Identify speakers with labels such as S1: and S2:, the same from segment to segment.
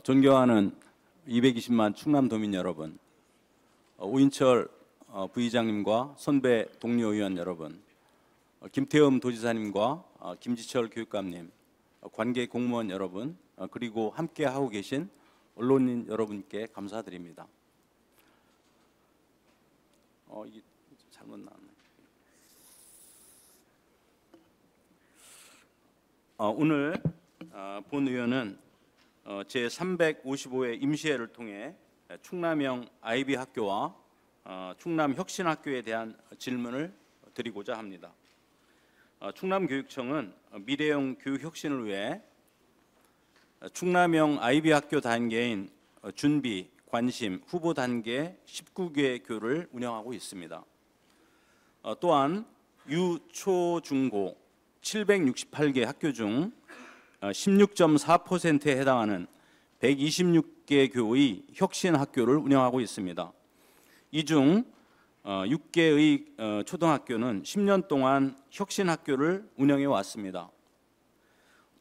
S1: 존경하는 220만 충남도민 여러분, 오인철 부의장님과 선배 동료 의원 여러분, 김태흠 도지사님과 김지철 교육감님, 관계 공무원 여러분, 그리고 함께 하고 계신 언론인 여러분께 감사드립니다. 이게 잘못 나왔네. 오늘 본 의원은 제355회 임시회를 통해 충남형 IB 학교와 충남혁신학교에 대한 질문을 드리고자 합니다. 충남교육청은 미래형 교육혁신을 위해 충남형 IB 학교 단계인 준비, 관심, 후보 단계 19개 교를 운영하고 있습니다. 또한 유, 초, 중고 768개 학교 중 16.4%에 해당하는 126개 교의 혁신 학교를 운영하고 있습니다. 이 중 6개의 초등학교는 10년 동안 혁신 학교를 운영해 왔습니다.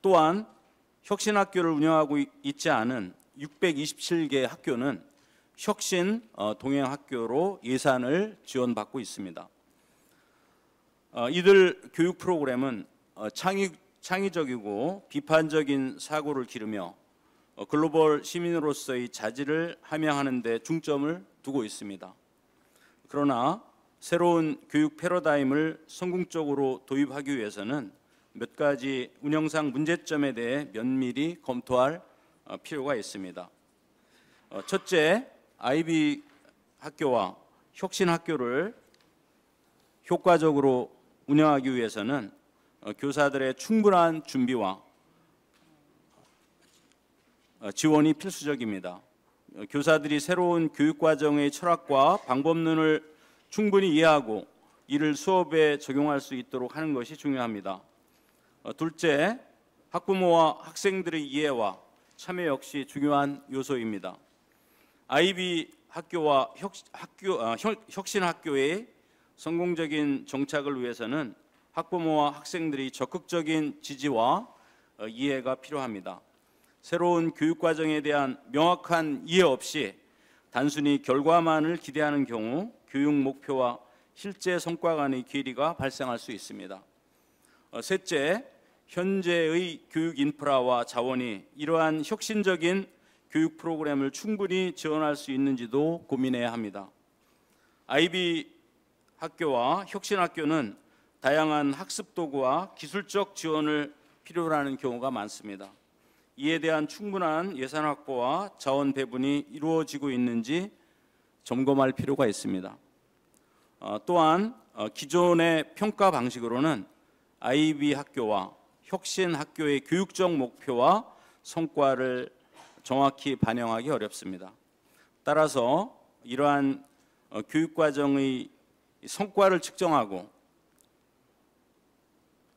S1: 또한 혁신 학교를 운영하고 있지 않은 627개 학교는 혁신 동행 학교로 예산을 지원받고 있습니다. 이들 교육 프로그램은 창의적이고 비판적인 사고를 기르며 글로벌 시민으로서의 자질을 함양하는 데 중점을 두고 있습니다. 그러나 새로운 교육 패러다임을 성공적으로 도입하기 위해서는 몇 가지 운영상 문제점에 대해 면밀히 검토할 필요가 있습니다. 첫째, IB 학교와 혁신 학교를 효과적으로 운영하기 위해서는 교사들의 충분한 준비와 지원이 필수적입니다. 교사들이 새로운 교육과정의 철학과 방법론을 충분히 이해하고 이를 수업에 적용할 수 있도록 하는 것이 중요합니다. 둘째, 학부모와 학생들의 이해와 참여 역시 중요한 요소입니다. IB 학교와 혁신 학교의 성공적인 정착을 위해서는 학부모와 학생들이 적극적인 지지와 이해가 필요합니다. 새로운 교육과정에 대한 명확한 이해 없이 단순히 결과만을 기대하는 경우 교육 목표와 실제 성과 간의 괴리가 발생할 수 있습니다. 셋째, 현재의 교육 인프라와 자원이 이러한 혁신적인 교육 프로그램을 충분히 지원할 수 있는지도 고민해야 합니다. IB 학교와 혁신 학교는 다양한 학습 도구와 기술적 지원을 필요로 하는 경우가 많습니다. 이에 대한 충분한 예산 확보와 자원 배분이 이루어지고 있는지 점검할 필요가 있습니다. 또한 기존의 평가 방식으로는 IB 학교와 혁신 학교의 교육적 목표와 성과를 정확히 반영하기 어렵습니다. 따라서 이러한 교육과정의 성과를 측정하고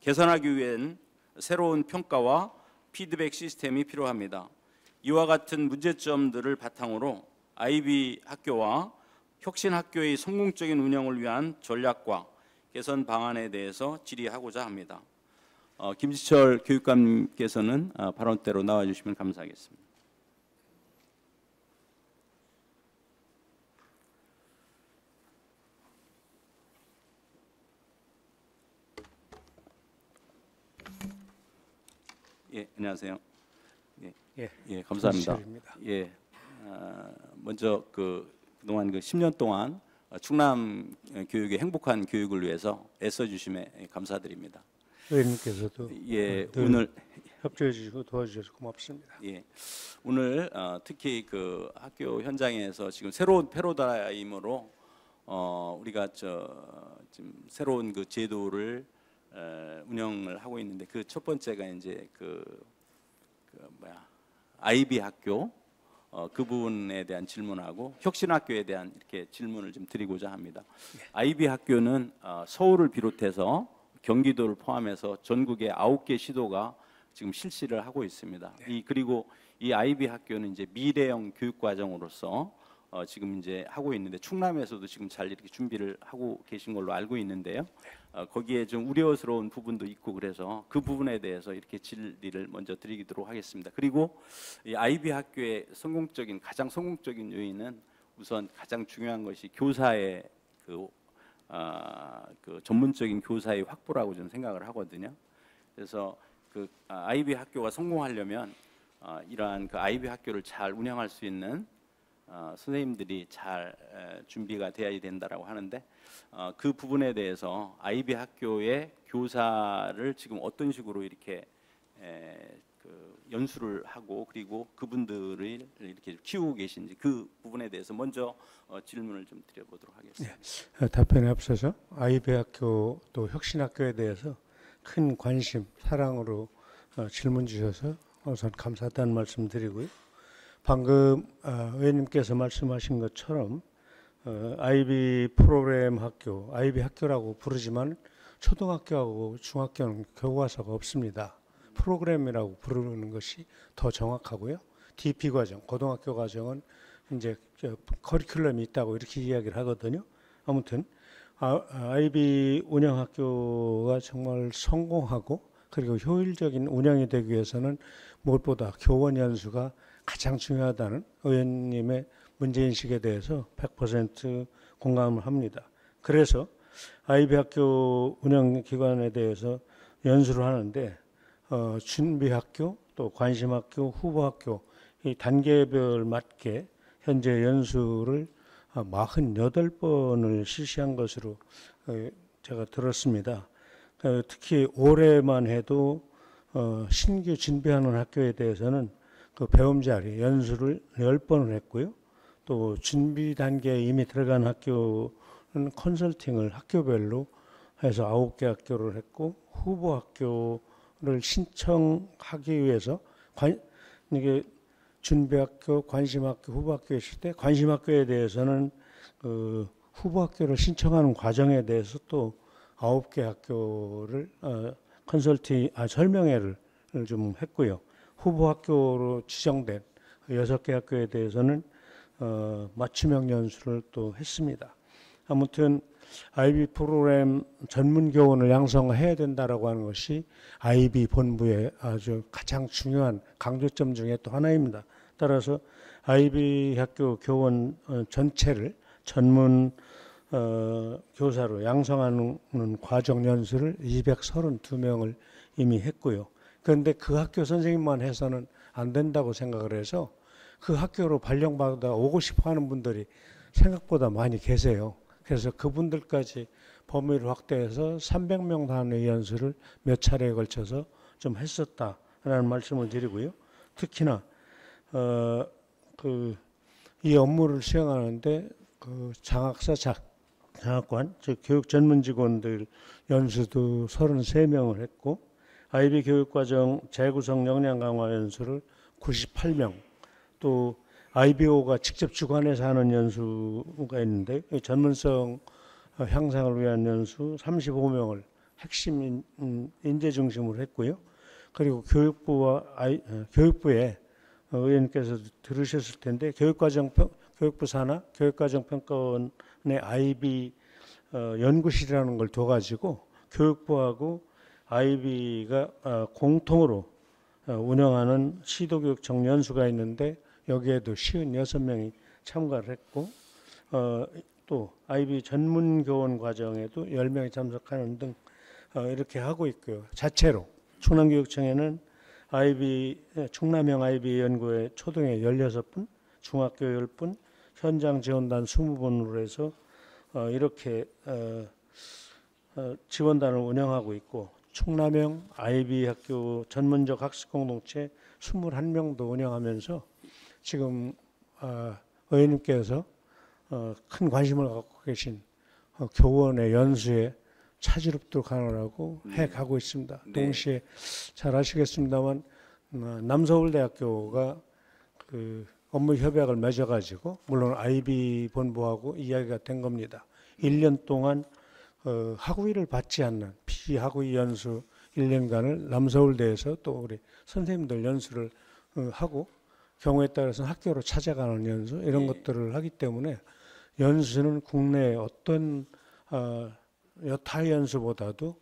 S1: 개선하기 위한 새로운 평가와 피드백 시스템이 필요합니다. 이와 같은 문제점들을 바탕으로 IB 학교와 혁신 학교의 성공적인 운영을 위한 전략과 개선 방안에 대해서 질의하고자 합니다. 김지철 교육감님께서는 발언대로 나와주시면 감사하겠습니다. 예, 안녕하세요. 예, 감사합니다. 예, 먼저 그동안 10년 동안 충남 교육의 행복한 교육을 위해서 애써주심에 감사드립니다.
S2: 의원님께서도
S1: 오늘
S2: 협조해 주시고 도와주셔서 고맙습니다.
S1: 예, 오늘 특히 그 학교 현장에서 지금 새로운 패러다임으로 우리가 지금 새로운 그 제도를 운영을 하고 있는데 그 첫 번째가 이제 IB 학교 그 부분에 대한 질문하고 혁신 학교에 대한 이렇게 질문을 좀 드리고자 합니다. IB 학교는 서울을 비롯해서 경기도를 포함해서 전국에 9개 시도가 지금 실시를 하고 있습니다. 그리고 이 IB 학교는 이제 미래형 교육 과정으로서 지금 이제 하고 있는데 충남에서도 지금 잘 이렇게 준비를 하고 계신 걸로 알고 있는데요. 거기에 좀 우려스러운 부분도 있고 그래서 그 부분에 대해서 이렇게 질의를 먼저 드리도록 하겠습니다. 그리고 이 아이비 학교의 가장 성공적인 요인은 우선 가장 중요한 것이 교사의 그 전문적인 교사의 확보라고 저는 생각을 하거든요. 그래서 그 아이비 학교가 성공하려면 이러한 그 아이비 학교를 잘 운영할 수 있는 선생님들이 잘 준비가 되어야 된다라고 하는데 그 부분에 대해서 아이비 학교의 교사를 지금 어떤 식으로 이렇게 그 연수를 하고 그리고 그분들을 이렇게 키우고 계신지 그 부분에 대해서 먼저 질문을 좀 드려보도록 하겠습니다.
S2: 답변에 앞서서 아이비 학교 또 혁신학교에 대해서 큰 관심, 사랑으로 질문 주셔서 우선 감사하다는 말씀 드리고요. 방금 의원님께서 말씀하신 것처럼 아이비 프로그램 학교, 아이비 학교라고 부르지만 초등학교하고 중학교는 교과서가 없습니다. 프로그램이라고 부르는 것이 더 정확하고요. DP 과정, 고등학교 과정은 이제 커리큘럼이 있다고 이렇게 이야기를 하거든요. 아무튼 아이비 운영학교가 정말 성공하고 그리고 효율적인 운영이 되기 위해서는 무엇보다 교원 연수가 가장 중요하다는 의원님의 문제인식에 대해서 100% 공감을 합니다. 그래서 아이비 학교 운영기관에 대해서 연수를 하는데 준비학교, 또 관심학교, 후보학교 이 단계별 맞게 현재 연수를 48번을 실시한 것으로 제가 들었습니다. 특히 올해만 해도 신규 준비하는 학교에 대해서는 그 배움자리 연수를 10번을 했고요. 또 준비 단계에 이미 들어간 학교는 컨설팅을 학교별로 해서 9개 학교를 했고 후보 학교를 신청하기 위해서 이게 준비학교, 관심학교, 후보학교 있을 때 관심학교에 대해서는 그 후보학교를 신청하는 과정에 대해서 또 9개 학교를 설명회를 좀 했고요. 후보학교로 지정된 6개 학교에 대해서는 맞춤형 연수를 또 했습니다. 아무튼 아이비 프로그램 전문 교원을 양성해야 된다라고 하는 것이 아이비 본부의 아주 가장 중요한 강조점 중에 또 하나입니다. 따라서 아이비 학교 교원 전체를 전문 교사로 양성하는 과정 연수를 232명을 이미 했고요. 그런데 그 학교 선생님만 해서는 안 된다고 생각을 해서 그 학교로 발령받아 오고 싶어 하는 분들이 생각보다 많이 계세요. 그래서 그분들까지 범위를 확대해서 300명 단위 연수를 몇 차례에 걸쳐서 좀 했었다라는 말씀을 드리고요. 특히나 이 업무를 수행하는데 그 장학사 장학관, 즉 교육 전문 직원들 연수도 33명을 했고 아이비 교육과정 재구성 역량 강화 연수를 98명, 또 IBO가 직접 주관해서 하는 연수가 있는데 전문성 향상을 위한 연수 35명을 핵심 인재 중심으로 했고요. 그리고 교육부에 의원님께서 들으셨을 텐데 교육부 산하 교육과정평가원의 IB 연구실이라는 걸 둬가지고 교육부하고 IB가 공통으로 운영하는 시도교육 정연수가 있는데 여기에도 56명이 참가를 했고 또 IB 전문교원 과정에도 10명이 참석하는 등 이렇게 하고 있고요. 자체로 충남교육청에는 충남형 IB 연구회 초등에 16분, 중학교 10분, 현장 지원단 20분으로 해서 이렇게 지원단을 운영하고 있고 충남형 IB 학교 전문적 학습 공동체 21명도 운영하면서 지금 의원님께서 큰 관심을 갖고 계신 교원의 연수에 차질없도록 하느라고 해가고 있습니다.
S1: 네.
S2: 동시에 잘 아시겠습니다만 남서울대학교가 그 업무 협약을 맺어가지고 물론 IB 본부하고 이야기가 된 겁니다. 1년 동안 학위를 받지 않는 비학위 연수 1년간을 남서울대에서 또 우리 선생님들 연수를 하고 경우에 따라서는 학교로 찾아가는 연수 이런
S1: 예.
S2: 것들을 하기 때문에 연수는 국내 어떤 여타 연수보다도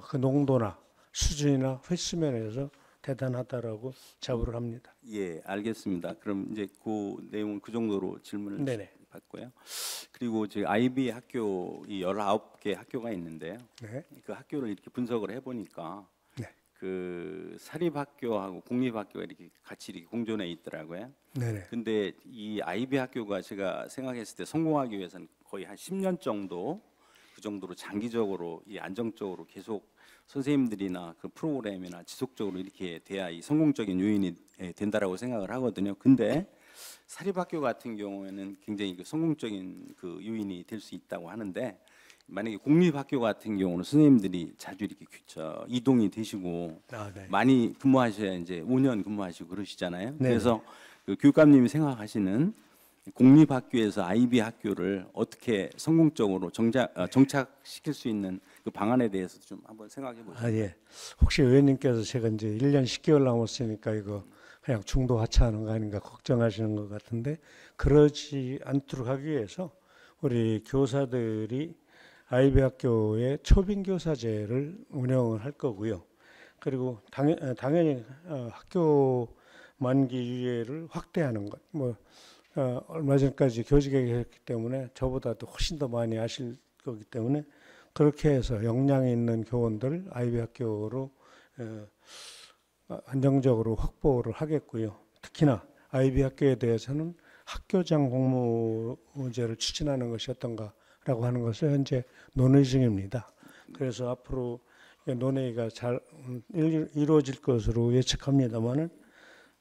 S2: 그 농도나 수준이나 횟수 면에서 대단하다라고 자부를 합니다.
S1: 예, 알겠습니다. 그럼 이제 그 내용은 그 정도로 질문을
S2: 네네.
S1: 받고요. 그리고 지금 IB 학교 이 19개 학교가 있는데요.
S2: 네.
S1: 그 학교를 이렇게 분석을 해보니까
S2: 네.
S1: 그 사립학교하고 공립학교가 이렇게 같이 이렇게 공존해 있더라고요.
S2: 네네.
S1: 근데 이 IB 학교가 제가 생각했을 때 성공하기 위해서는 거의 한 10년 정도 그 정도로 장기적으로 이 안정적으로 계속 선생님들이나 그 프로그램이나 지속적으로 이렇게 돼야 이 성공적인 요인이 된다라고 생각을 하거든요. 근데 사립학교 같은 경우에는 굉장히 그 성공적인 그 요인이 될 수 있다고 하는데 만약에 공립학교 같은 경우는 선생님들이 자주 이렇게 이동이 되시고
S2: 네.
S1: 많이 근무하셔야 이제 5년 근무하시고 그러시잖아요.
S2: 네.
S1: 그래서 그 교육감님이 생각하시는 공립학교에서 IB 학교를 어떻게 성공적으로 정착시킬 수 있는 그 방안에 대해서 좀 한번 생각해 보시죠.
S2: 예. 혹시 의원님께서 제가 이제 1년 10개월 남았으니까 이거 그냥 중도 하차하는 거 아닌가 걱정하시는 것 같은데 그러지 않도록 하기 위해서 우리 교사들이 IB 학교의 초빙 교사제를 운영을 할 거고요. 그리고 당연히 학교 만기 유예를 확대하는 것. 얼마 전까지 교직에 계셨기 때문에 저보다도 훨씬 더 많이 아실 거기 때문에 그렇게 해서 역량이 있는 교원들 IB 학교로 안정적으로 확보를 하겠고요. 특히나 IB 학교에 대해서는 학교장 공모제를 추진하는 것이 어떤가라고 하는 것을 현재 논의 중입니다. 그래서 앞으로 논의가 잘 이루어질 것으로 예측합니다만은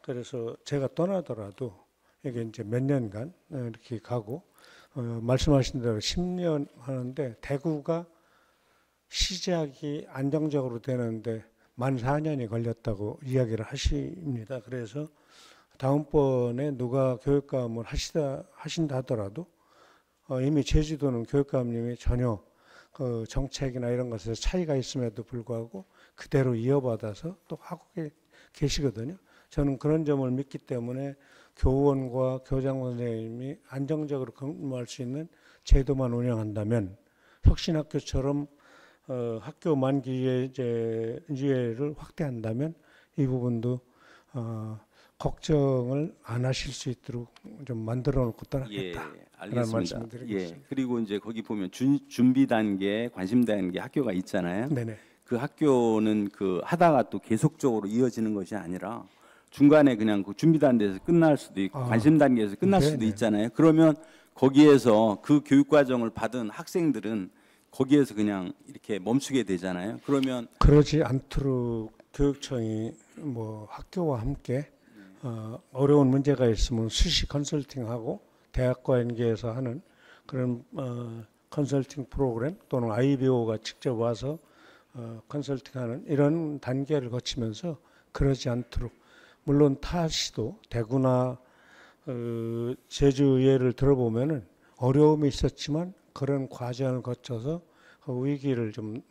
S2: 그래서 제가 떠나더라도 이게 이제 몇 년간 이렇게 가고 말씀하신 대로 10년 하는데 대구가 시작이 안정적으로 되는데 만 4년이 걸렸다고 이야기를 하십니다. 그래서 다음번에 누가 교육감을 하신다 하더라도 이미 제주도는 교육감님이 전혀 그 정책이나 이런 것에서 차이가 있음에도 불구하고 그대로 이어받아서 또 하고 계시거든요. 저는 그런 점을 믿기 때문에 교원과 교장 선생님이 안정적으로 근무할 수 있는 제도만 운영한다면 혁신학교처럼 학교 만기 유예를 확대한다면 이 부분도 걱정을 안 하실 수 있도록 좀 만들어 놓고 떠나겠다.
S1: 예, 알겠습니다.
S2: 말씀드리겠습니다.
S1: 예, 그리고 이제 거기 보면 준비 단계, 관심 단계 학교가 있잖아요.
S2: 네네.
S1: 그 학교는 그 하다가 또 계속적으로 이어지는 것이 아니라 중간에 그냥 그 준비 단계에서 끝날 수도 있고 관심 단계에서 끝날 수도
S2: 네네.
S1: 있잖아요. 그러면 거기에서 그 교육 과정을 받은 학생들은 거기에서 그냥 이렇게 멈추게 되잖아요. 그러면
S2: 그러지 않도록 교육청이 학교와 함께 어려운 문제가 있으면 수시 컨설팅하고 대학과 연계해서 하는 그런 컨설팅 프로그램 또는 IBO가 직접 와서 컨설팅하는 이런 단계를 거치면서 그러지 않도록 물론 타 시도 대구나 제주 예를 들어보면은 어려움이 있었지만 그런 과정을 거쳐서 그 위기를 좀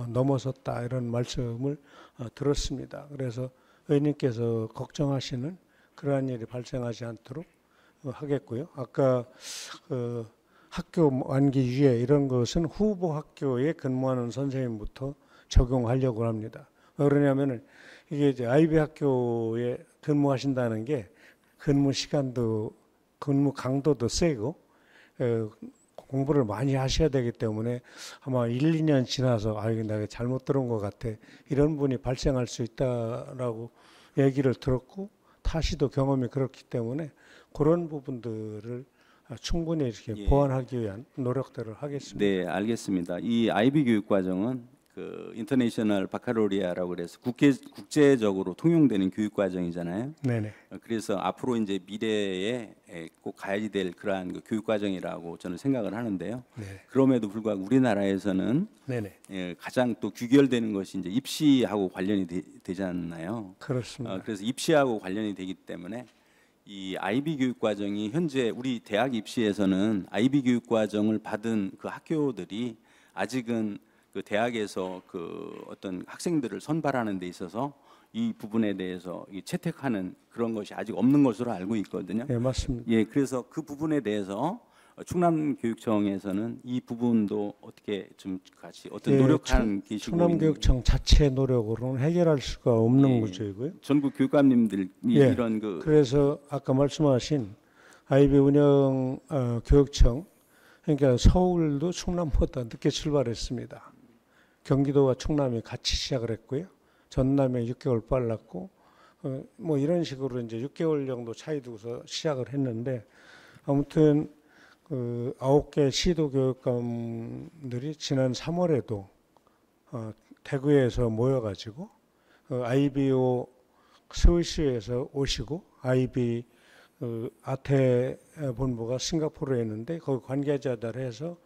S2: 넘어섰다 이런 말씀을 들었습니다. 그래서 의원님께서 걱정하시는 그러한 일이 발생하지 않도록 하겠고요. 아까 학교 만기 유예 이런 것은 후보 학교에 근무하는 선생님부터 적용하려고 합니다. 왜 그러냐면은 이게 이제 IB 학교에 근무하신다는 게 근무 시간도 근무 강도도 세고 공부를 많이 하셔야 되기 때문에 아마 1, 2년 지나서 이게 내가 잘못 들은 것 같아 이런 분이 발생할 수 있다라고 얘기를 들었고 타시도 경험이 그렇기 때문에 그런 부분들을 충분히 이렇게
S1: 예.
S2: 보완하기 위한 노력들을 하겠습니다.
S1: 네, 알겠습니다. 이 IB 교육 과정은 그 인터내셔널 바카로리아라고 그래서 국제적으로 통용되는 교육 과정이잖아요.
S2: 네네.
S1: 그래서 앞으로 이제 미래에 꼭 가야 될 그러한 그 교육 과정이라고 저는 생각을 하는데요.
S2: 네.
S1: 그럼에도 불구하고 우리나라에서는
S2: 네네.
S1: 가장 또 규결되는 것이 이제 입시하고 관련이 되잖아요.
S2: 그렇습니다.
S1: 그래서 입시하고 관련이 되기 때문에 이 IB 교육 과정이 현재 우리 대학 입시에서는 IB 교육 과정을 받은 그 학교들이 아직은 그 대학에서 그 어떤 학생들을 선발하는 데 있어서 이 부분에 대해서 이 채택하는 그런 것이 아직 없는 것으로 알고 있거든요.
S2: 네, 맞습니다.
S1: 예, 그래서 그 부분에 대해서 충남교육청에서는 이 부분도 어떻게 좀 같이 어떤
S2: 예,
S1: 노력하는 계시고
S2: 충남교육청 자체 노력으로는 해결할 수가 없는
S1: 예,
S2: 문제이고요.
S1: 전국 교육감님들이
S2: 예,
S1: 이런 그
S2: 그래서 아까 말씀하신 아이비 운영 교육청, 그러니까 서울도 충남보다 늦게 출발했습니다. 경기도와 충남이 같이 시작을 했고요. 전남에 6개월 빨랐고 뭐 이런 식으로 이제 6개월 정도 차이 두고서 시작을 했는데, 아무튼 그 9개 시도 교육감들이 지난 3월에도 대구에서 모여가지고 IBO 서울시에서 오시고 IB 아태 본부가 싱가포르에 있는데 거기 관계자들 해서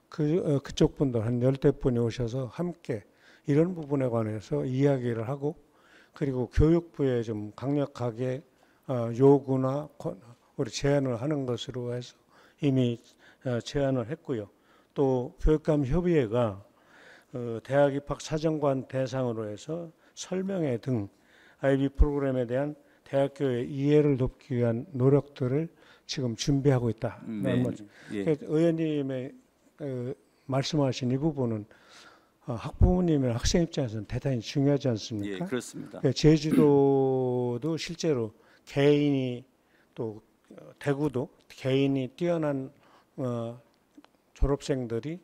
S2: 그쪽 분들 한 10대분이 오셔서 함께 이런 부분에 관해서 이야기를 하고, 그리고 교육부에 좀 강력하게 요구나 우리 제안을 하는 것으로 해서 이미 제안을 했고요. 또 교육감협의회가 대학 입학 사정관 대상으로 해서 설명회 등 IB 프로그램에 대한 대학교의 이해를 돕기 위한 노력들을 지금 준비하고 있다.
S1: 네. 예.
S2: 의원님의 말씀하신 이 부분은 학부모님이나 학생 입장에서는 대단히 중요하지
S1: 예,
S2: 않습니까?
S1: 그렇습니다.
S2: 제주도도 실제로 개인이 또 대구도 개인이 뛰어난 졸업생들이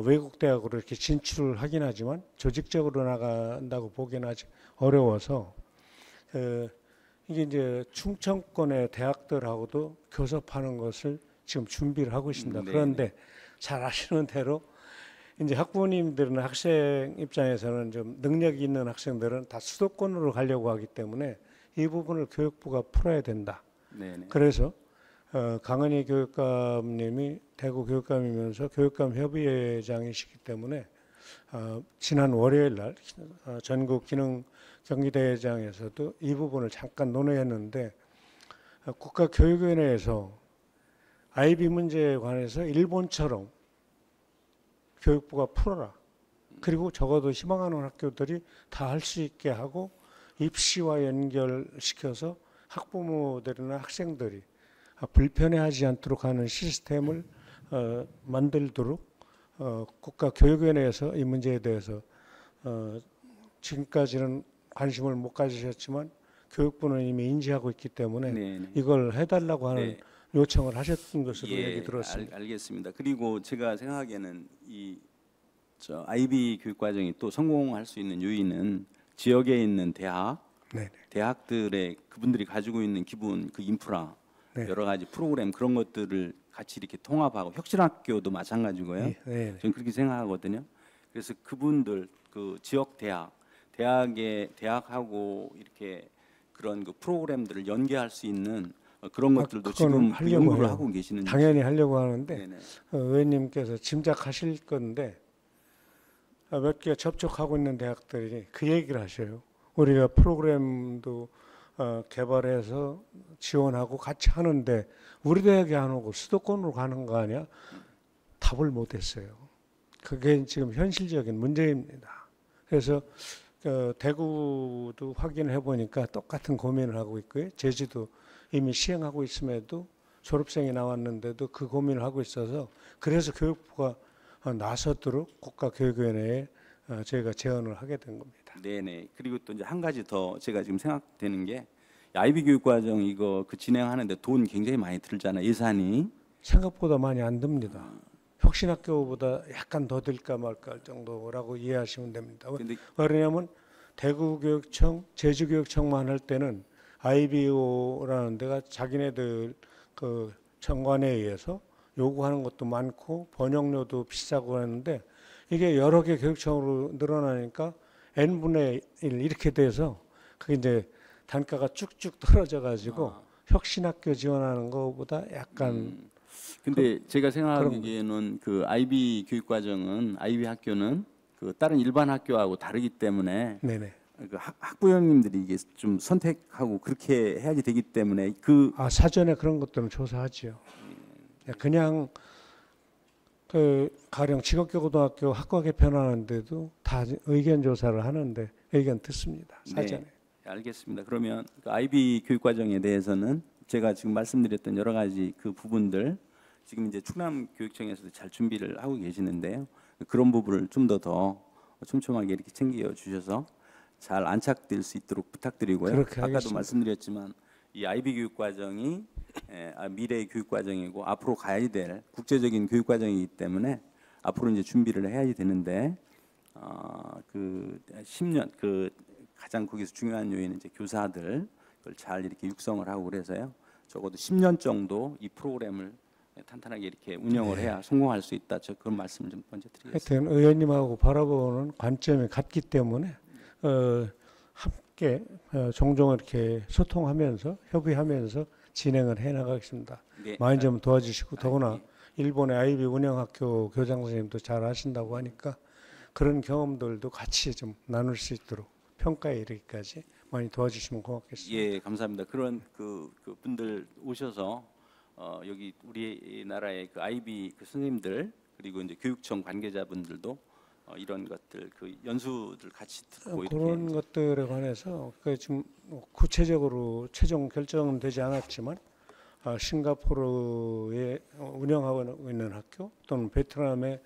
S2: 외국 대학으로 이렇게 진출을 하긴 하지만 조직적으로 나간다고 보기는 아직 어려워서 이게 이제 충청권의 대학들하고도 교섭하는 것을 지금 준비를 하고 있습니다.
S1: 네.
S2: 그런데 잘 아시는 대로 이제 학부모님들은 학생 입장에서는 좀 능력이 있는 학생들은 다 수도권으로 가려고 하기 때문에 이 부분을 교육부가 풀어야 된다.
S1: 네네.
S2: 그래서 강은희 교육감님이 대구 교육감이면서 교육감 협의회장이시기 때문에 지난 월요일 날 전국 기능 경기대회장에서도 이 부분을 잠깐 논의했는데, 국가교육위원회에서 IB 문제에 관해서 일본처럼 교육부가 풀어라. 그리고 적어도 희망하는 학교들이 다 할 수 있게 하고 입시와 연결시켜서 학부모들이나 학생들이 불편해하지 않도록 하는 시스템을 만들도록 국가교육위원회에서 이 문제에 대해서 지금까지는 관심을 못 가지셨지만 교육부는 이미 인지하고 있기 때문에
S1: 네네.
S2: 이걸 해달라고 하는
S1: 네.
S2: 요청을 하셨던 것으로
S1: 예,
S2: 얘기 들었습니다.
S1: 알겠습니다. 그리고 제가 생각하기에는 저 IB 교육 과정이 또 성공할 수 있는 요인은 지역에 있는
S2: 네네.
S1: 대학들의 그분들이 가지고 있는 기본 그 인프라,
S2: 네.
S1: 여러 가지 프로그램 그런 것들을 같이 이렇게 통합하고, 혁신학교도 마찬가지고요.
S2: 네.
S1: 저는 그렇게 생각하거든요. 그래서 그분들 그 지역 대학하고 이렇게 그런 그 프로그램들을 연계할 수 있는 그런 것들도 지금 그 연구를
S2: 해요.
S1: 하고 계시는.
S2: 당연히 하려고 하는데
S1: 네네.
S2: 의원님께서 짐작하실 건데 몇 개 접촉하고 있는 대학들이 그 얘기를 하셔요. 우리가 프로그램도 개발해서 지원하고 같이 하는데 우리 대학이 안 오고 수도권으로 가는 거 아니야? 답을 못했어요. 그게 지금 현실적인 문제입니다. 그래서 대구도 확인해 보니까 똑같은 고민을 하고 있고요. 제주도 이미 시행하고 있음에도 졸업생이 나왔는데도 그 고민을 하고 있어서, 그래서 교육부가 나서도록 국가교육위원회에 저희가 제안을 하게 된 겁니다.
S1: 네네. 그리고 또 이제 한 가지 더 제가 지금 생각되는 게, IB 교육 과정 이거 그 진행하는데 돈 굉장히 많이 들잖아요. 예산이.
S2: 생각보다 많이 안 듭니다. 혁신학교보다 약간 더 들까 말까 할 정도라고 이해하시면 됩니다.
S1: 근데
S2: 왜냐하면 대구교육청, 제주교육청만 할 때는 IBO라는 데가 자기네들 그 정관에 의해서 요구하는 것도 많고 번역료도 비싸고 하는데, 이게 여러 개 교육청으로 늘어나니까 n분의 1 이렇게 돼서 그게 이제 단가가 쭉쭉 떨어져 가지고 혁신학교 지원하는 것보다 약간
S1: 근데 제가 생각하기에는 그 IB 교육 과정은, IB 학교는 그 다른 일반 학교하고 다르기 때문에
S2: 네네.
S1: 그 학부형님들이 이게 좀 선택하고 그렇게 해야지 되기 때문에
S2: 사전에 그런 것들은 조사하지요. 그냥 그 가령 직업교고등학교 학과 개편하는데도 다 의견 조사를 하는데 의견 듣습니다. 사전에.
S1: 네. 알겠습니다. 그러면 그 IB 교육 과정에 대해서는 제가 지금 말씀드렸던 여러 가지 그 부분들 지금 이제 충남교육청에서도 잘 준비를 하고 계시는데요. 그런 부분을 좀 더 촘촘하게 이렇게 챙겨 주셔서 잘 안착될 수 있도록 부탁드리고요.
S2: 그렇게
S1: 아까도
S2: 하겠습니다.
S1: 말씀드렸지만 이 IB 교육 과정이 미래의 교육 과정이고 앞으로 가야 될 국제적인 교육 과정이기 때문에 앞으로 이제 준비를 해야 되는데 그 10년 그 가장 거기서 중요한 요인은 이제 교사들 그걸 잘 이렇게 육성을 하고 그래서요. 적어도 10년 정도 이 프로그램을 탄탄하게 이렇게 운영을 해야 성공할 수 있다. 저 그런 말씀을 좀 먼저 드리겠습니다.
S2: 하여튼 의원님하고 바라보는 관점이 같기 때문에 함께 종종 이렇게 소통하면서 협의하면서 진행을 해 나가겠습니다.
S1: 네.
S2: 많이 좀 도와주시고 더구나
S1: 예.
S2: 일본의 아이비 운영학교 교장 선생님도 잘 아신다고 하니까 그런 경험들도 같이 좀 나눌 수 있도록 평가에 이르기까지 많이 도와주시면 고맙겠습니다.
S1: 예, 감사합니다. 그런 그 분들 오셔서 여기 우리나라의 그 IB 그 선생님들 그리고 이제 교육청 관계자분들도 이런 것들 그 연수들 같이 듣고 이렇게
S2: 그런 것들에 관해서 지금 구체적으로 최종 결정은 되지 않았지만 싱가포르에 운영하고 있는 학교 또는 베트남의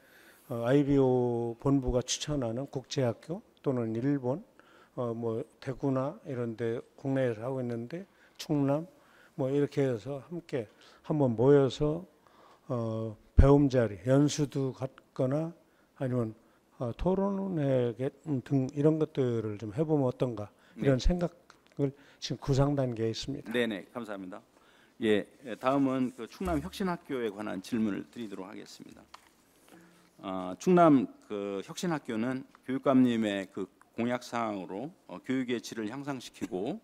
S2: IBO 본부가 추천하는 국제학교 또는 일본 뭐 대구나 이런데 국내에서 하고 있는데 충남 뭐 이렇게 해서 함께 한번 모여서 배움 자리 연수도 갖거나 아니면 토론회 등 이런 것들을 좀 해보면 어떤가 이런 생각을 지금 구상 단계에 있습니다.
S1: 네네, 감사합니다. 예, 다음은 그 충남 혁신학교에 관한 질문을 드리도록 하겠습니다. 충남 그 혁신학교는 교육감님의 그 공약 사항으로 교육의 질을 향상시키고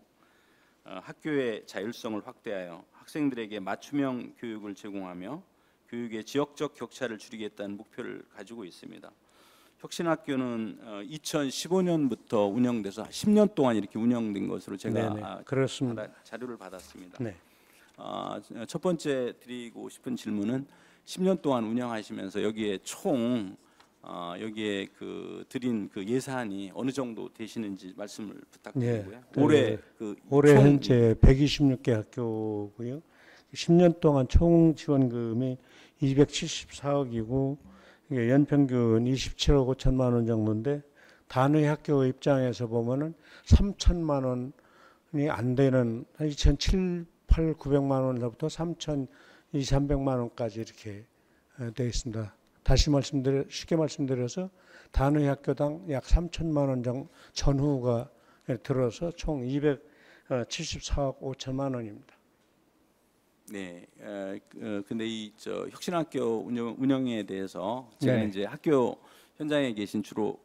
S1: 학교의 자율성을 확대하여 학생들에게 맞춤형 교육을 제공하며 교육의 지역적 격차를 줄이겠다는 목표를 가지고 있습니다. 혁신학교는 2015년부터 운영돼서 10년 동안 이렇게 운영된 것으로 제가
S2: 그렇습니다.
S1: 자료를 받았습니다.
S2: 네.
S1: 첫 번째 드리고 싶은 질문은 10년 동안 운영하시면서 여기에 총 여기에 그 드린 그 예산이 어느 정도 되시는지 말씀을 부탁드리고요.
S2: 올해 현재 126개 학교고요. 10년 동안 총 지원금이 274억이고 연평균 27억 5천만 원 정도인데 단위 학교 입장에서 보면은 3천만 원이 안 되는 2,700, 900만 원부터 3,200~300만 원까지 이렇게 되어 있습니다. 다시 쉽게 말씀드려서 단위 학교당 약 3천만 원 전후가 들어서 총 274억 5천만 원입니다.
S1: 네, 근데 이 혁신학교 운영에 대해서 제가
S2: 네.
S1: 이제 학교 현장에 계신 주로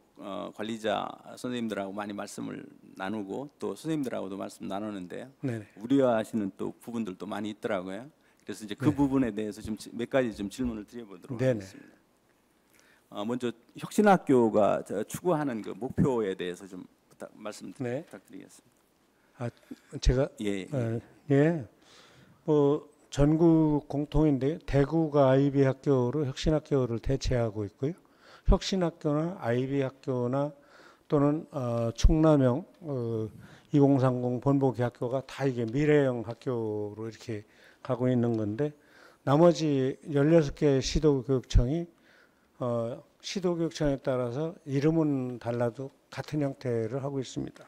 S1: 관리자 선생님들하고 많이 말씀을 나누고 또 선생님들하고도 말씀 나누는데요.
S2: 네네.
S1: 우려하시는 또 부분들도 많이 있더라고요. 그래서 이제 그 부분에 대해서 좀 몇 가지 좀 질문을 드려보도록
S2: 네네.
S1: 하겠습니다. 먼저 혁신학교가 추구하는 그 목표에 대해서 좀 부탁드리겠습니다.
S2: 제가 전국 공통인데 대구가 IB 학교로 혁신학교를 대체하고 있고요. 혁신학교나 IB 학교나 또는 충남형 2030 본보기 학교가 다 이게 미래형 학교로 이렇게 가고 있는 건데 나머지 16개 시도교육청이 시도교육청에 따라서 이름은 달라도 같은 형태를 하고 있습니다.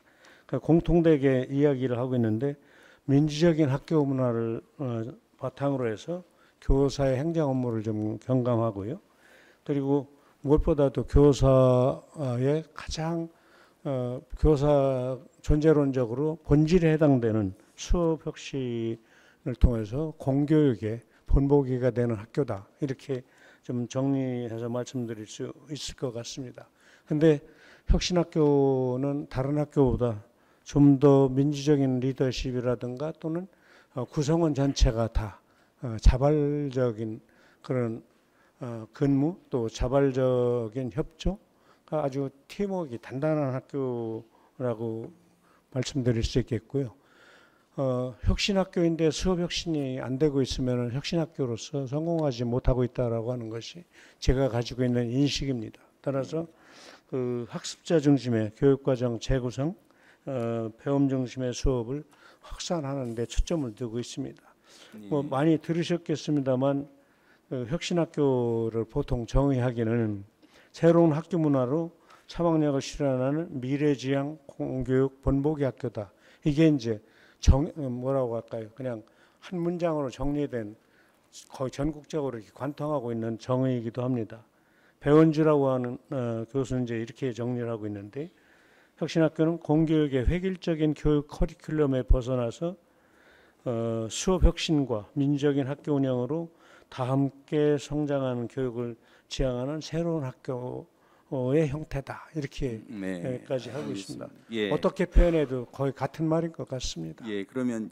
S2: 그러니까 공통되게 이야기를 하고 있는데 민주적인 학교 문화를 바탕으로 해서 교사의 행정 업무를 좀 경감하고요. 그리고 무엇보다도 교사의 가장 교사 존재론적으로 본질에 해당되는 수업 혁신을 통해서 공교육의 본보기가 되는 학교다. 이렇게 좀 정리해서 말씀드릴 수 있을 것 같습니다. 근데 혁신학교는 다른 학교보다 좀 더 민주적인 리더십이라든가 또는 구성원 전체가 다 자발적인 그런 근무 또 자발적인 협조 아주 팀워크가 단단한 학교라고 말씀드릴 수 있겠고요. 혁신학교인데 수업 혁신이 안 되고 있으면 혁신학교로서 성공하지 못하고 있다라고 하는 것이 제가 가지고 있는 인식입니다. 따라서 그 학습자 중심의 교육과정 재구성 배움 중심의 수업을 확산하는 데 초점을 두고 있습니다. 뭐
S1: 예.
S2: 많이 들으셨겠습니다만 혁신학교를 보통 정의하기는 새로운 학교 문화로 3학년을 실현하는 미래지향 공교육 본보기 학교다. 이게 이제 뭐라고 할까요? 그냥 한 문장으로 정리된 거의 전국적으로 이렇게 관통하고 있는 정의이기도 합니다. 배원주라고 하는 교수는 이제 이렇게 정리를 하고 있는데, 혁신학교는 공교육의 획일적인 교육 커리큘럼에 벗어나서 수업 혁신과 민주적인 학교 운영으로 다 함께 성장하는 교육을 지향하는 새로운 학교의 형태다. 이렇게까지 하고 있습니다.
S1: 예.
S2: 어떻게 표현해도 거의 같은 말인 것 같습니다.
S1: 예, 그러면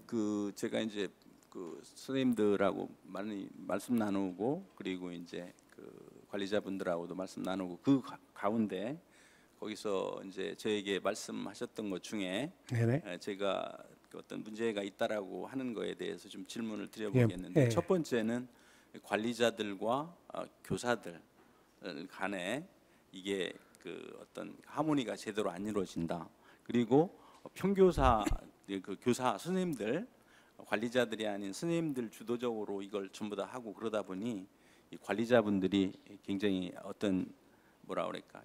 S1: 제가 이제 선생님들하고 많이 말씀 나누고, 그리고 이제 관리자분들하고도 말씀 나누고, 가운데 거기서 이제 저에게 말씀하셨던 것 중에
S2: 네네.
S1: 제가 어떤 문제가 있다라고 하는 거에 대해서 좀 질문을 드려보겠는데,
S2: 예.
S1: 첫 번째는 관리자들과 교사들 간에 이게 어떤 하모니가 제대로 안 이루어진다. 그리고 평교사 교사 선생님들, 관리자들이 아닌 선생님들 주도적으로 이걸 전부 다 하고 그러다 보니 이 관리자분들이 굉장히 어떤 뭐라 그럴까,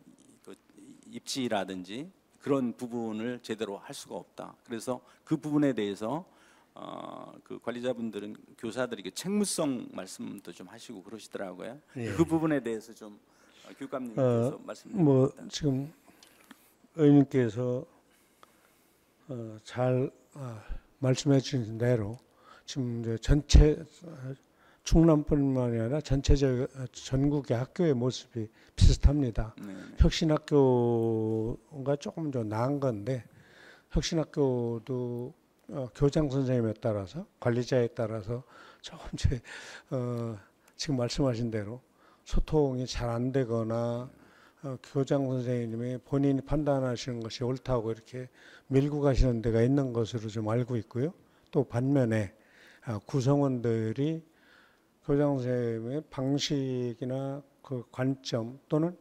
S1: 입지라든지 그런 부분을 제대로 할 수가 없다. 그래서 그 부분에 대해서 관리자분들은 교사들에게 책무성 말씀도 좀 하시고 그러시더라고요.
S2: 예.
S1: 그 부분에 대해서 좀 교육감님께서 말씀드립니다.
S2: 뭐 지금 의원님께서 잘 말씀해 주신 대로 지금 이제 전체 충남뿐만이 아니라 전국의 학교의 모습이 비슷합니다.
S1: 네.
S2: 혁신학교가 조금 더 나은 건데, 혁신학교도 교장 선생님에 따라서, 관리자에 따라서 조금 지금 말씀하신 대로 소통이 잘 안 되거나 교장 선생님이 본인이 판단하시는 것이 옳다고 이렇게 밀고 가시는 데가 있는 것으로 좀 알고 있고요. 또 반면에 구성원들이 교장 선생님의 방식이나 그 관점 또는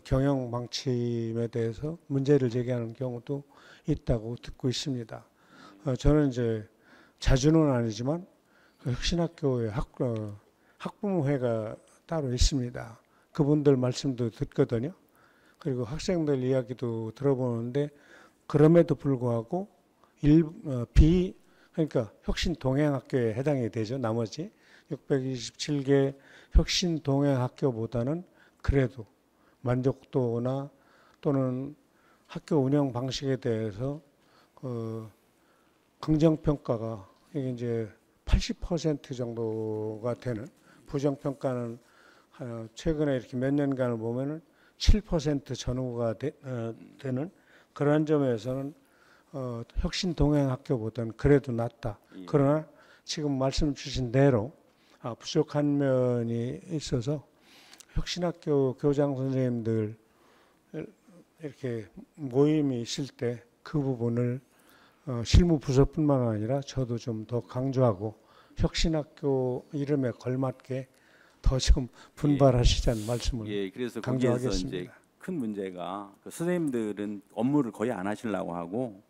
S2: 경영 방침에 대해서 문제를 제기하는 경우도 있다고 듣고 있습니다. 저는 이제 자주는 아니지만 혁신학교의 학부모회가 따로 있습니다. 그분들 말씀도 듣거든요. 그리고 학생들 이야기도 들어보는데, 그럼에도 불구하고 그러니까 혁신 동행 학교에 해당이 되죠. 나머지 627개 혁신 동행 학교보다는 그래도 만족도나 또는 학교 운영 방식에 대해서 긍정 평가가 이게 이제 80% 정도가 되는, 부정 평가는 최근에 이렇게 몇 년간을 보면은 7% 전후가 되는 그런 점에서는 혁신 동행 학교보다는 그래도 낫다. 그러나 지금 말씀 주신 대로 부족한 면이 있어서 혁신학교 교장 선생님들 이렇게 모임이 있을 때 그 부분을 실무 부서뿐만 아니라 저도 좀 더 강조하고 혁신학교 이름에 걸맞게 더 지금 분발하시자는 말씀을
S1: 예, 그래서 거기에서
S2: 강조하겠습니다.
S1: 이제 큰 문제가 선생님들은 업무를 거의 안 하시려고 하고,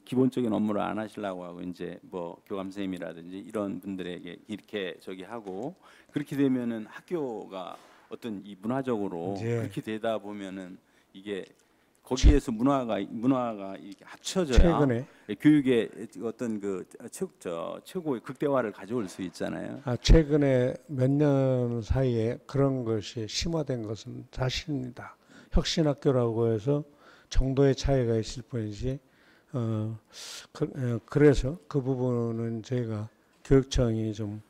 S1: 기본적인 업무를 안 하시려고 하고, 이제 뭐 교감 선생님이라든지 이런 분들에게 이렇게 하고, 그렇게 되면은 학교가 어떤 이 문화적으로 그렇게 되다 보면은 이게 거기에서 문화가 이렇게 합쳐져야
S2: 최근에
S1: 교육의 어떤 최고의 극대화를 가져올 수 있잖아요.
S2: 최근에 몇 년 사이에 그런 것이 심화된 것은 사실입니다. 혁신학교라고 해서 정도의 차이가 있을 뿐이지, 그래서 그 부분은 저희가 교육청이 좀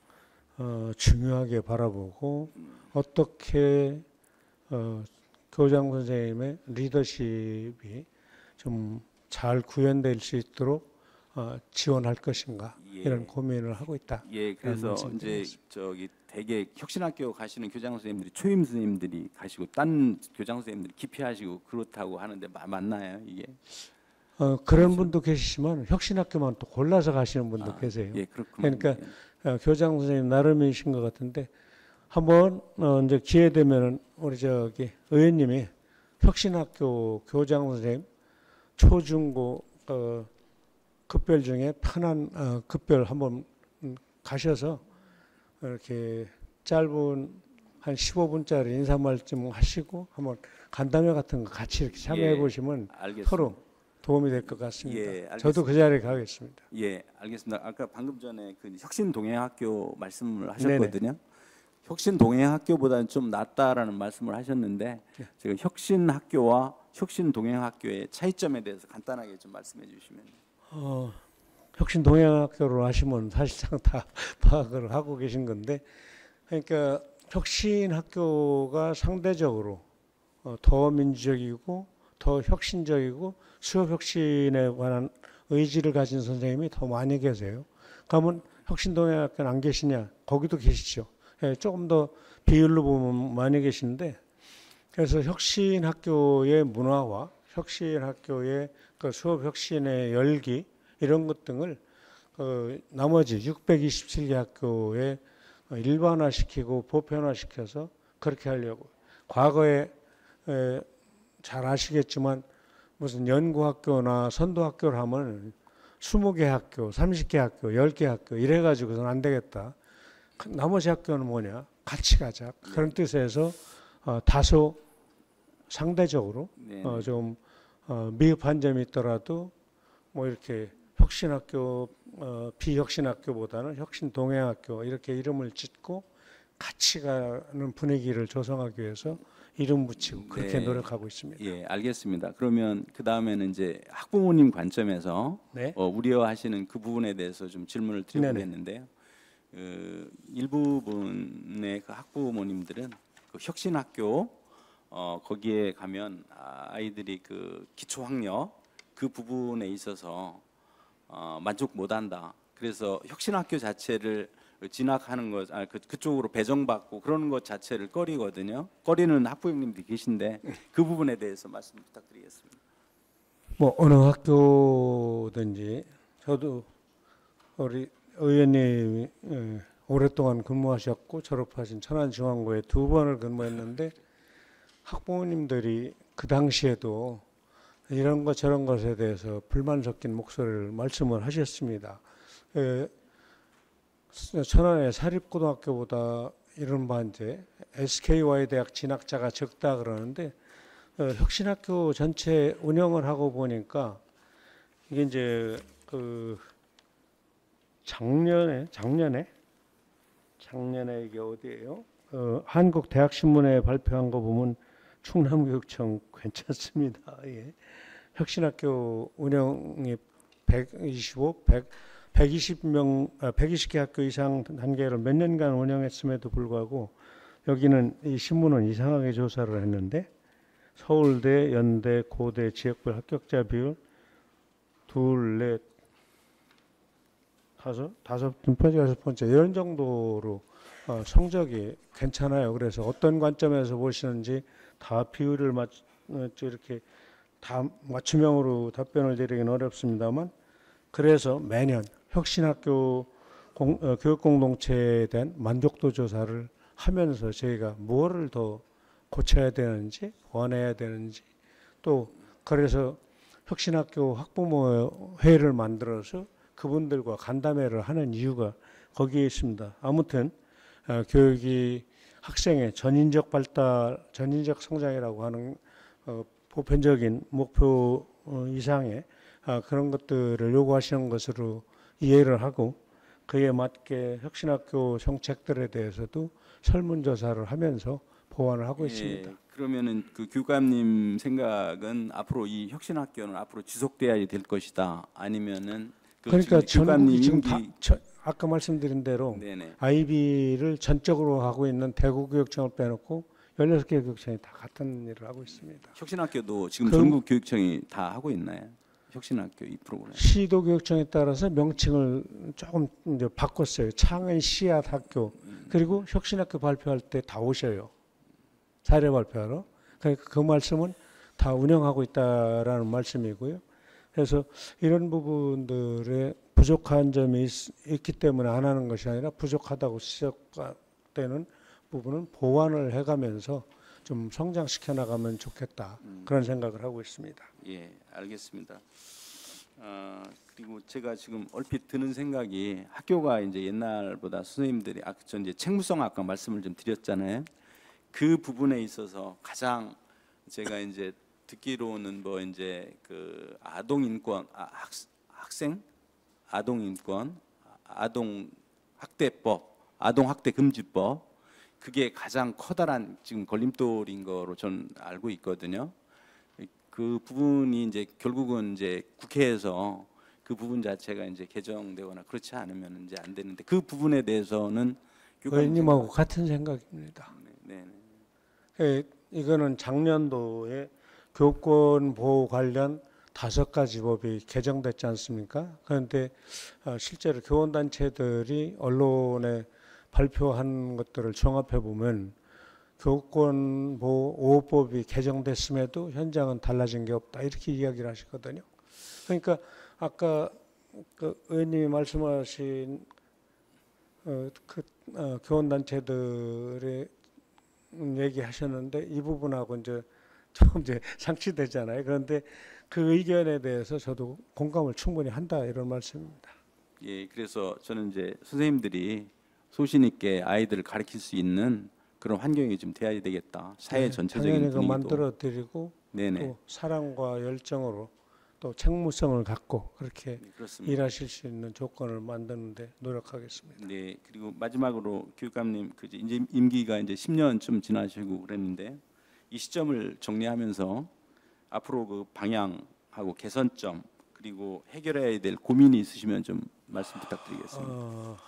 S2: 중요하게 바라보고, 어떻게 교장 선생님의 리더십이 좀 잘 구현될 수 있도록 지원할 것인가, 이런 고민을 하고 있다.
S1: 예, 그래서 이제 대개 혁신학교 가시는 교장 선생님들이 초임 선생님들이 가시고 딴 교장 선생님들이 기피하시고 그렇다고 하는데 맞나요, 이게?
S2: 그런 분도 계시지만 혁신학교만 또 골라서 가시는 분도 계세요.
S1: 예, 그렇군요.
S2: 그러니까 교장 선생님 나름이신 것 같은데, 한번 이제 기회 되면은 우리 의원님이 혁신학교 교장 선생님 초중고 급별 중에 편한 급별 한번 가셔서 이렇게 짧은 한 15분짜리 인사말 좀 하시고 한번 간담회 같은 거 같이 이렇게 참여해 보시면
S1: 알겠습니다.
S2: 서로 도움이 될 것 같습니다.
S1: 예, 알겠습니다.
S2: 저도 그 자리에 가겠습니다.
S1: 예, 알겠습니다. 아까 방금 전에 그 혁신동행학교 말씀을 하셨거든요. 혁신동행학교보다는 좀 낫다라는 말씀을 하셨는데 제가 혁신학교와 혁신동행학교의 차이점에 대해서 간단하게 좀 말씀해 주시면.
S2: 혁신동행학교로 하시면 사실상 다 파악을 하고 계신 건데, 그러니까 혁신학교가 상대적으로 더 민주적이고 더 혁신적이고 수업 혁신에 관한 의지를 가진 선생님이 더 많이 계세요. 그러면 혁신동행학교는 안 계시냐? 거기도 계시죠. 예, 조금 더 비율로 보면 많이 계시는데, 그래서 혁신학교의 문화와 혁신학교의 그 수업 혁신의 열기 이런 것 등을 나머지 627개 학교에 일반화시키고 보편화시켜서 그렇게 하려고. 과거에 잘 아시겠지만 무슨 연구학교나 선도학교를 하면 20개 학교, 30개 학교, 10개 학교 이래가지고는 안 되겠다. 나머지 학교는 뭐냐? 같이 가자. 그런 뜻에서 다소 상대적으로 좀 미흡한 점이 있더라도 뭐 이렇게 혁신학교, 비혁신학교보다는 혁신동행학교 이렇게 이름을 짓고 같이 가는 분위기를 조성하기 위해서 이름 붙이고 그렇게 노력하고 있습니다.
S1: 예, 알겠습니다. 그러면 그 다음에는 이제 학부모님 관점에서 우려하시는 그 부분에 대해서 좀 질문을 드려보겠는데요. 일부분의 그 학부모님들은 그 혁신학교 거기에 가면 아이들이 그 기초학력 그 부분에 있어서 만족 못한다. 그래서 혁신학교 자체를 진학하는 것, 그쪽으로 배정받고 그러는 것 자체를 꺼리거든요. 꺼리는 학부모님들이 계신데 그 부분에 대해서 말씀 부탁드리겠습니다.
S2: 뭐 어느 학교든지 저도 우리 의원님이 오랫동안 근무하셨고 졸업하신 천안중앙고에 2번을 근무했는데 학부모님들이 그 당시에도 이런 것 저런 것에 대해서 불만 섞인 목소리를 말씀을 하셨습니다. 천안의 사립고등학교보다 이른바 이제 SKY대학 진학자가 적다 그러는데 혁신학교 전체 운영을 하고 보니까 이게 이제 그 작년에 이게 어디예요? 한국대학신문에 발표한 거 보면 충남교육청 괜찮습니다. 예. 혁신학교 운영이 120개 학교 이상 단계를 몇 년간 운영했음에도 불구하고 여기는 이 신문은 이상하게 조사를 했는데 서울대, 연대, 고대, 지역별 합격자 비율 둘, 넷, 다섯 번째, 여섯 번째 이런 정도로 성적이 괜찮아요. 그래서 어떤 관점에서 보시는지 다 비율을 이렇게 다 맞춤형으로 답변을 드리긴 어렵습니다만 그래서 매년 혁신학교 교육공동체에 대한 만족도 조사를 하면서 저희가 무엇을 더 고쳐야 되는지 보완해야 되는지 또 그래서 혁신학교 학부모 회의를 만들어서 그분들과 간담회를 하는 이유가 거기에 있습니다. 아무튼 교육이 학생의 전인적 발달, 전인적 성장이라고 하는 보편적인 목표 이상의 그런 것들을 요구하시는 것으로 이해를 하고 그에 맞게 혁신학교 정책들에 대해서도 설문조사를 하면서 보완을 하고 있습니다.
S1: 그러면은 그 교감님 생각은 앞으로 이 혁신학교는 앞으로 지속돼야 될 것이다. 아니면은
S2: 그러니까 전국이 지금 다 아까 말씀드린 대로 IB를 전적으로 하고 있는 대구교육청을 빼놓고 16개 교육청이 다 같은 일을 하고 있습니다.
S1: 혁신학교도 지금 전국 교육청이 다 하고 있나요? 혁신학교 이 프로그램.
S2: 시도교육청에 따라서 명칭을 조금 이제 바꿨어요. 창의 씨앗 학교 그리고 혁신학교 발표할 때 다 오셔요. 사례 발표하러. 그러니까 그 말씀은 다 운영하고 있다라는 말씀이고요. 그래서 이런 부분들에 부족한 점이 있기 때문에 안 하는 것이 아니라 부족하다고 지적되는 부분은 보완을 해가면서 좀 성장시켜 나가면 좋겠다 그런 생각을 하고 있습니다.
S1: 예, 알겠습니다. 그리고 제가 지금 얼핏 드는 생각이 학교가 이제 옛날보다 선생님들이 전 이제 책무성 아까 말씀을 좀 드렸잖아요. 그 부분에 있어서 가장 제가 이제 듣기로는 뭐 이제 그 아동 인권, 학생 아동 인권, 아동 학대법, 아동 학대 금지법 그게 가장 커다란 지금 걸림돌인 거로 저는 알고 있거든요. 그 부분이 이제 결국은 이제 국회에서 그 부분 자체가 이제 개정되거나 그렇지 않으면 이제 안 되는데 그 부분에 대해서는
S2: 의원님하고 같은 생각입니다.
S1: 네, 네.
S2: 이거는 작년도에 교권 보호 관련 5가지 법이 개정됐지 않습니까? 그런데 실제로 교원단체들이 언론에 발표한 것들을 종합해 보면 교권 보호 5법이 개정됐음에도 현장은 달라진 게 없다 이렇게 이야기를 하시거든요. 그러니까 아까 그 의원님이 말씀하신 교원단체들의 얘기하셨는데 이 부분하고 이제 좀 이제 상치되잖아요. 그런데 그 의견에 대해서 저도 공감을 충분히 한다 이런 말씀입니다.
S1: 예, 그래서 저는 이제 선생님들이 소신 있게 아이들을 가르칠 수 있는 그런 환경이 좀 돼야 되겠다. 사회 전체적인
S2: 당연히 그
S1: 분위기도.
S2: 만들어 드리고
S1: 네네.
S2: 또 사랑과 열정으로 또 책무성을 갖고 그렇게
S1: 네, 그렇습니다.
S2: 일하실 수 있는 조건을 만드는데 노력하겠습니다.
S1: 네, 그리고 마지막으로 교육감님 그 이제 임기가 이제 10년쯤 지나시고 그랬는데 이 시점을 정리하면서 앞으로 그 방향하고 개선점 그리고 해결해야 될 고민이 있으시면 좀 말씀 부탁드리겠습니다.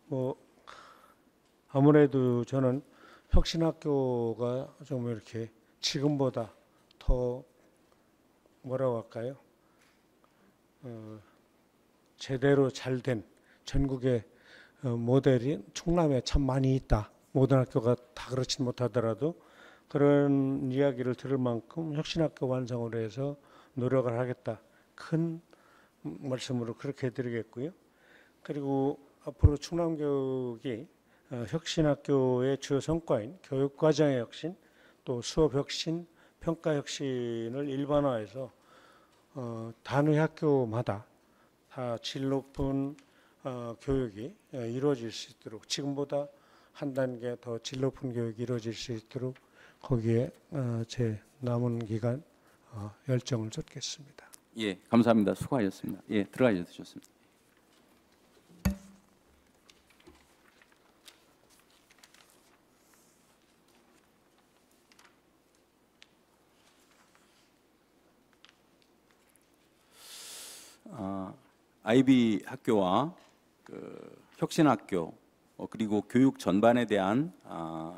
S2: 뭐 아무래도 저는 혁신학교가 좀 이렇게 지금보다 더 뭐라고 할까요? 제대로 잘된 전국의 모델이 충남에 참 많이 있다. 모든 학교가 다 그렇진 못하더라도 그런 이야기를 들을 만큼 혁신학교 완성을 해서 노력을 하겠다. 큰 말씀으로 그렇게 해드리겠고요. 그리고 앞으로 충남교육이 혁신학교의 주요 성과인 교육과정의 혁신, 또 수업 혁신, 평가 혁신을 일반화해서 단위 학교마다 다 질 높은 교육이 이루어질 수 있도록 지금보다 한 단계 더 질 높은 교육이 이루어질 수 있도록 거기에 제 남은 기간 열정을 쏟겠습니다.
S1: 예, 감사합니다. 수고하셨습니다. 예, 들어가셔도 좋습니다. IB 학교와 그 혁신학교 그리고 교육 전반에 대한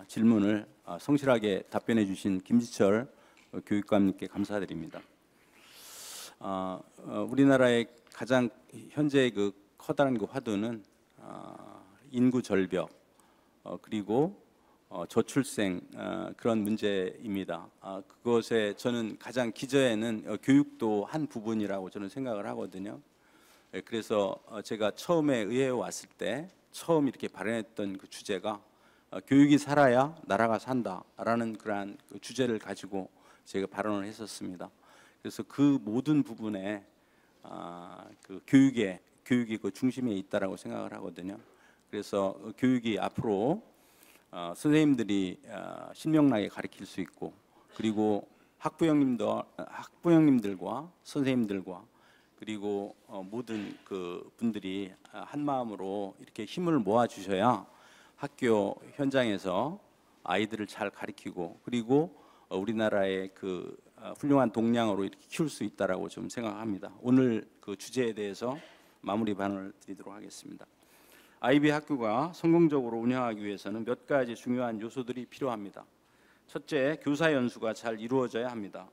S1: 질문을 성실하게 답변해 주신 김지철 교육감님께 감사드립니다. 우리나라의 가장 현재 그 커다란 그 화두는 인구 절벽 그리고 저출생 그런 문제입니다. 그것에 저는 가장 기저에는 교육도 한 부분이라고 저는 생각을 하거든요. 그래서 제가 처음에 의회에 왔을 때 처음 이렇게 발언했던 그 주제가 교육이 살아야 나라가 산다라는 그러한 그 주제를 가지고 제가 발언을 했었습니다. 그래서 그 모든 부분에 그 교육이 그 중심에 있다라고 생각을 하거든요. 그래서 교육이 앞으로 선생님들이 신명나게 가르칠 수 있고 그리고 학부형님들과 선생님들과 그리고 모든 그 분들이 한 마음으로 이렇게 힘을 모아 주셔야 학교 현장에서 아이들을 잘 가르치고 그리고 우리나라의 그 훌륭한 동량으로 이렇게 키울 수 있다라고 좀 생각합니다. 오늘 그 주제에 대해서 마무리 발언을 드리도록 하겠습니다. IB 학교가 성공적으로 운영하기 위해서는 몇 가지 중요한 요소들이 필요합니다. 첫째, 교사 연수가 잘 이루어져야 합니다.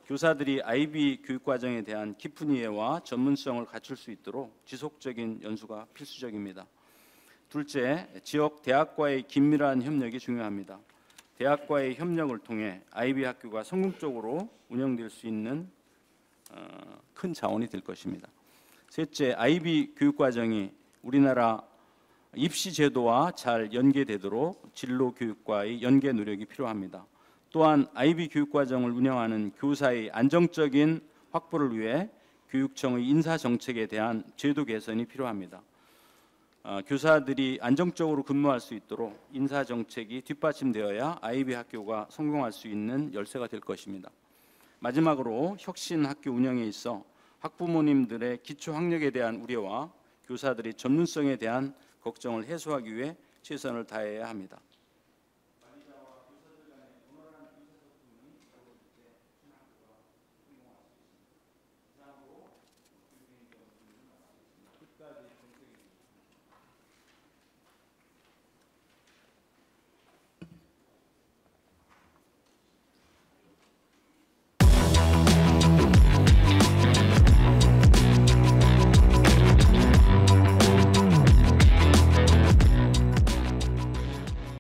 S1: 교사들이 IB 교육과정에 대한 깊은 이해와 전문성을 갖출 수 있도록 지속적인 연수가 필수적입니다. 둘째, 지역 대학과의 긴밀한 협력이 중요합니다. 대학과의 협력을 통해 IB 학교가 성공적으로 운영될 수 있는 큰 자원이 될 것입니다. 셋째, IB 교육과정이 우리나라 입시 제도와 잘 연계되도록 진로 교육과의 연계 노력이 필요합니다. 또한 IB 교육과정을 운영하는 교사의 안정적인 확보를 위해 교육청의 인사 정책에 대한 제도 개선이 필요합니다. 교사들이 안정적으로 근무할 수 있도록 인사 정책이 뒷받침되어야 IB 학교가 성공할 수 있는 열쇠가 될 것입니다. 마지막으로 혁신 학교 운영에 있어 학부모님들의 기초 학력에 대한 우려와 교사들의 전문성에 대한 걱정을 해소하기 위해 최선을 다해야 합니다.